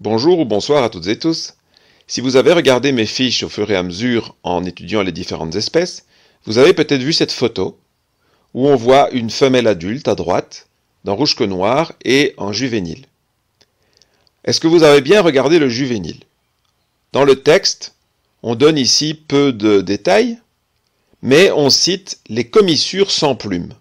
Bonjour ou bonsoir à toutes et tous. Si vous avez regardé mes fiches au fur et à mesure en étudiant les différentes espèces, vous avez peut-être vu cette photo où on voit une femelle adulte à droite, dans rouge que noir et en juvénile. Est-ce que vous avez bien regardé le juvénile? Dans le texte, on donne ici peu de détails, mais on cite les commissures sans plumes.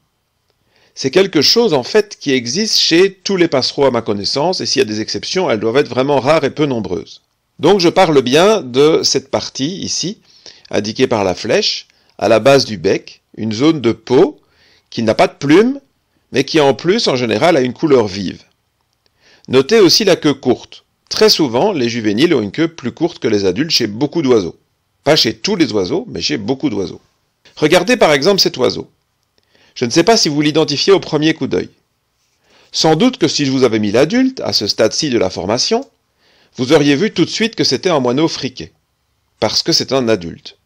C'est quelque chose en fait qui existe chez tous les passereaux à ma connaissance, et s'il y a des exceptions, elles doivent être vraiment rares et peu nombreuses. Donc je parle bien de cette partie ici, indiquée par la flèche, à la base du bec, une zone de peau qui n'a pas de plumes, mais qui en plus en général a une couleur vive. Notez aussi la queue courte. Très souvent, les juvéniles ont une queue plus courte que les adultes chez beaucoup d'oiseaux. Pas chez tous les oiseaux, mais chez beaucoup d'oiseaux. Regardez par exemple cet oiseau. Je ne sais pas si vous l'identifiez au premier coup d'œil. Sans doute que si je vous avais mis l'adulte, à ce stade-ci de la formation, vous auriez vu tout de suite que c'était un moineau friqué, parce que c'est un adulte.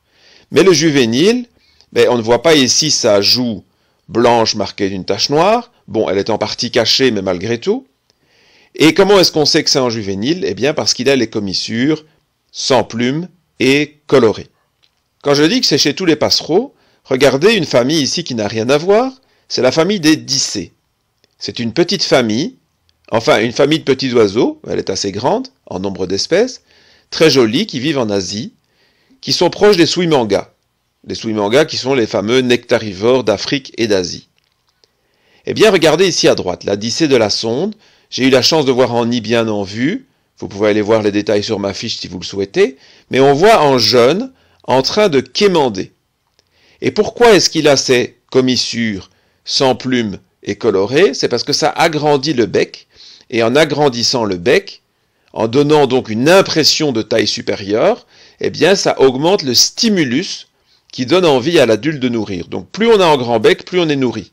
Mais le juvénile, on ne voit pas ici sa joue blanche marquée d'une tache noire. Bon, elle est en partie cachée, mais malgré tout. Et comment est-ce qu'on sait que c'est un juvénile? Eh bien, parce qu'il a les commissures sans plumes et colorées. Quand je dis que c'est chez tous les passereaux, regardez une famille ici qui n'a rien à voir, c'est la famille des dicées. C'est une petite famille, enfin une famille de petits oiseaux, elle est assez grande en nombre d'espèces, très jolie, qui vivent en Asie, qui sont proches des souimangas. Les souimangas qui sont les fameux nectarivores d'Afrique et d'Asie. Eh bien, regardez ici à droite, la dicée de la sonde. J'ai eu la chance de voir en nid bien en vue. Vous pouvez aller voir les détails sur ma fiche si vous le souhaitez. Mais on voit en jaune en train de quémander. Et pourquoi est-ce qu'il a ces commissures sans plumes et colorées? C'est parce que ça agrandit le bec. Et en agrandissant le bec, en donnant donc une impression de taille supérieure, eh bien ça augmente le stimulus qui donne envie à l'adulte de nourrir. Donc plus on a un grand bec, plus on est nourri.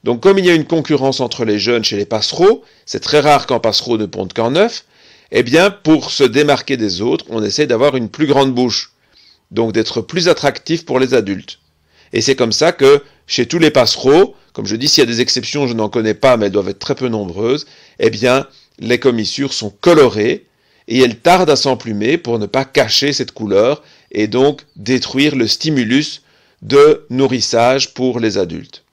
Donc comme il y a une concurrence entre les jeunes chez les passereaux, c'est très rare qu'un passereau ne ponde qu'un œuf, eh bien pour se démarquer des autres, on essaie d'avoir une plus grande bouche. Donc d'être plus attractif pour les adultes. Et c'est comme ça que chez tous les passereaux, comme je dis, s'il y a des exceptions, je n'en connais pas, mais elles doivent être très peu nombreuses, eh bien les commissures sont colorées et elles tardent à s'emplumer pour ne pas cacher cette couleur et donc détruire le stimulus de nourrissage pour les adultes.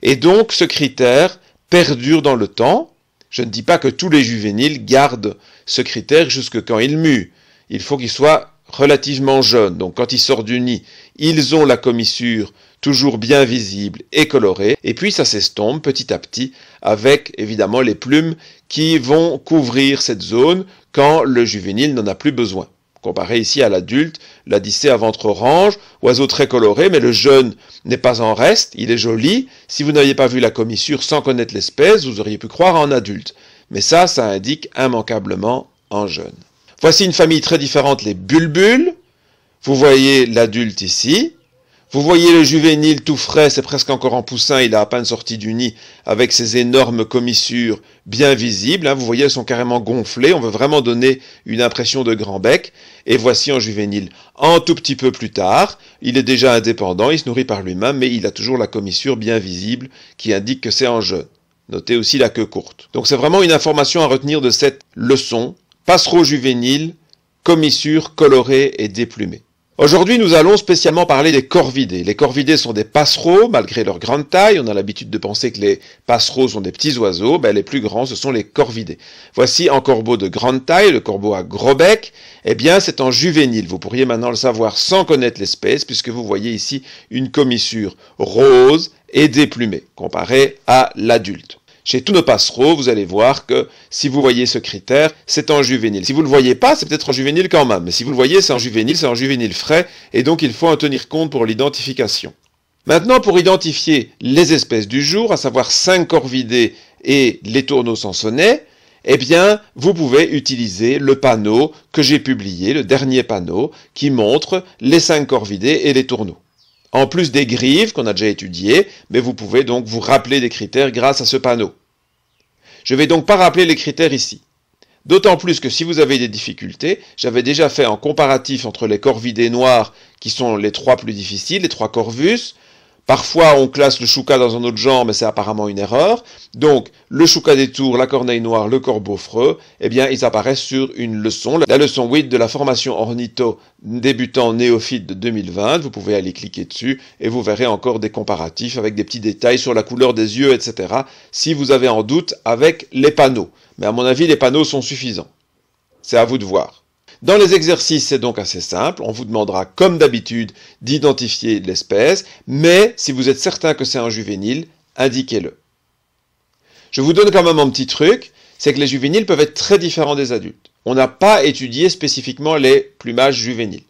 Et donc ce critère perdure dans le temps. Je ne dis pas que tous les juvéniles gardent ce critère jusque quand ils muent. Il faut qu'ils soient relativement jeunes. Donc quand ils sortent du nid, ils ont la commissure toujours bien visible et colorée. Et puis ça s'estompe petit à petit avec évidemment les plumes qui vont couvrir cette zone quand le juvénile n'en a plus besoin. Comparé ici à l'adulte, la dicée à ventre orange, oiseau très coloré, mais le jeune n'est pas en reste, il est joli. Si vous n'aviez pas vu la commissure sans connaître l'espèce, vous auriez pu croire en adulte. Mais ça indique immanquablement en jeune. Voici une famille très différente, les bulbules. Vous voyez l'adulte ici. Vous voyez le juvénile tout frais, c'est presque encore en poussin, il a à peine sorti du nid, avec ses énormes commissures bien visibles. Vous voyez, elles sont carrément gonflées, on veut vraiment donner une impression de grand bec. Et voici un juvénile un tout petit peu plus tard. Il est déjà indépendant, il se nourrit par lui-même, mais il a toujours la commissure bien visible qui indique que c'est un jeune. Notez aussi la queue courte. Donc c'est vraiment une information à retenir de cette leçon. Passereau juvénile, commissure colorée et déplumée. Aujourd'hui, nous allons spécialement parler des corvidés. Les corvidés sont des passereaux, malgré leur grande taille. On a l'habitude de penser que les passereaux sont des petits oiseaux. Les plus grands, ce sont les corvidés. Voici un corbeau de grande taille, le corbeau à gros bec. Eh bien, c'est un juvénile. Vous pourriez maintenant le savoir sans connaître l'espèce, puisque vous voyez ici une commissure rose et déplumée, comparée à l'adulte. Chez tous nos passereaux, vous allez voir que si vous voyez ce critère, c'est un juvénile. Si vous ne le voyez pas, c'est peut-être un juvénile quand même. Mais si vous le voyez, c'est un juvénile frais, et donc il faut en tenir compte pour l'identification. Maintenant, pour identifier les espèces du jour, à savoir 5 corvidés et les tourneaux sansonnets, eh bien, vous pouvez utiliser le panneau que j'ai publié, le dernier panneau, qui montre les 5 corvidés et les tourneaux. En plus des grives qu'on a déjà étudiées, mais vous pouvez donc vous rappeler des critères grâce à ce panneau. Je ne vais donc pas rappeler les critères ici. D'autant plus que si vous avez des difficultés, j'avais déjà fait un comparatif entre les corvidés noirs, qui sont les 3 plus difficiles, les 3 corvus, Parfois, on classe le choucas dans un autre genre, mais c'est apparemment une erreur. Donc, le choucas des tours, la corneille noire, le corbeau freux, eh bien, ils apparaissent sur une leçon, la leçon 8 de la formation ornitho débutant néophyte de 2020. Vous pouvez aller cliquer dessus et vous verrez encore des comparatifs avec des petits détails sur la couleur des yeux, etc. si vous avez en doute avec les panneaux. Mais à mon avis, les panneaux sont suffisants. C'est à vous de voir. Dans les exercices, c'est donc assez simple. On vous demandera, comme d'habitude, d'identifier l'espèce, mais si vous êtes certain que c'est un juvénile, indiquez-le. Je vous donne quand même un petit truc, c'est que les juvéniles peuvent être très différents des adultes. On n'a pas étudié spécifiquement les plumages juvéniles.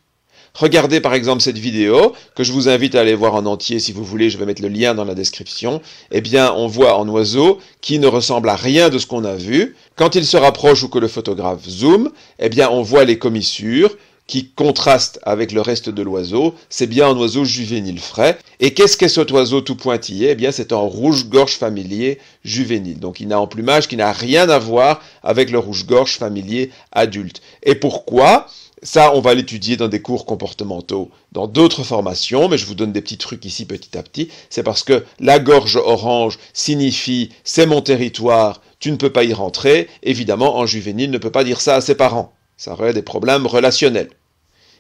Regardez par exemple cette vidéo, que je vous invite à aller voir en entier si vous voulez, je vais mettre le lien dans la description. Eh bien, on voit un oiseau qui ne ressemble à rien de ce qu'on a vu. Quand il se rapproche ou que le photographe zoome, eh bien, on voit les commissures qui contrastent avec le reste de l'oiseau. C'est bien un oiseau juvénile frais. Et qu'est-ce qu'est cet oiseau tout pointillé? Eh bien, c'est un rouge-gorge familier juvénile. Donc, il n'a un plumage qui n'a rien à voir avec le rouge-gorge familier adulte. Et pourquoi? Ça, on va l'étudier dans des cours comportementaux, dans d'autres formations, mais je vous donne des petits trucs ici petit à petit. C'est parce que la gorge orange signifie « c'est mon territoire, tu ne peux pas y rentrer ». Évidemment, un juvénile ne peut pas dire ça à ses parents. Ça aurait des problèmes relationnels.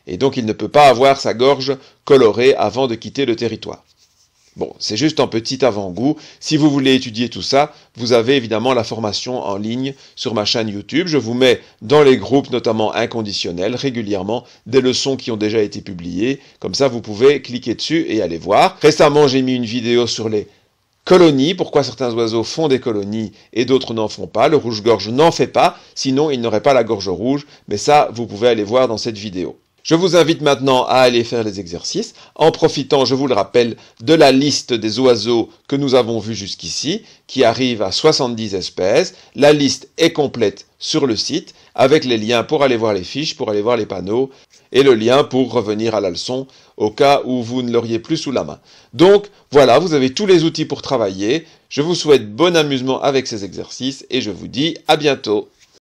Et donc, il ne peut pas avoir sa gorge colorée avant de quitter le territoire. Bon, c'est juste un petit avant-goût. Si vous voulez étudier tout ça, vous avez évidemment la formation en ligne sur ma chaîne YouTube. Je vous mets dans les groupes, notamment inconditionnels, régulièrement des leçons qui ont déjà été publiées. Comme ça, vous pouvez cliquer dessus et aller voir. Récemment, j'ai mis une vidéo sur les colonies, pourquoi certains oiseaux font des colonies et d'autres n'en font pas. Le rouge-gorge n'en fait pas, sinon il n'aurait pas la gorge rouge. Mais ça, vous pouvez aller voir dans cette vidéo. Je vous invite maintenant à aller faire les exercices, en profitant, je vous le rappelle, de la liste des oiseaux que nous avons vus jusqu'ici, qui arrive à 70 espèces. La liste est complète sur le site, avec les liens pour aller voir les fiches, pour aller voir les panneaux, et le lien pour revenir à la leçon, au cas où vous ne l'auriez plus sous la main. Donc, voilà, vous avez tous les outils pour travailler. Je vous souhaite bon amusement avec ces exercices, et je vous dis à bientôt.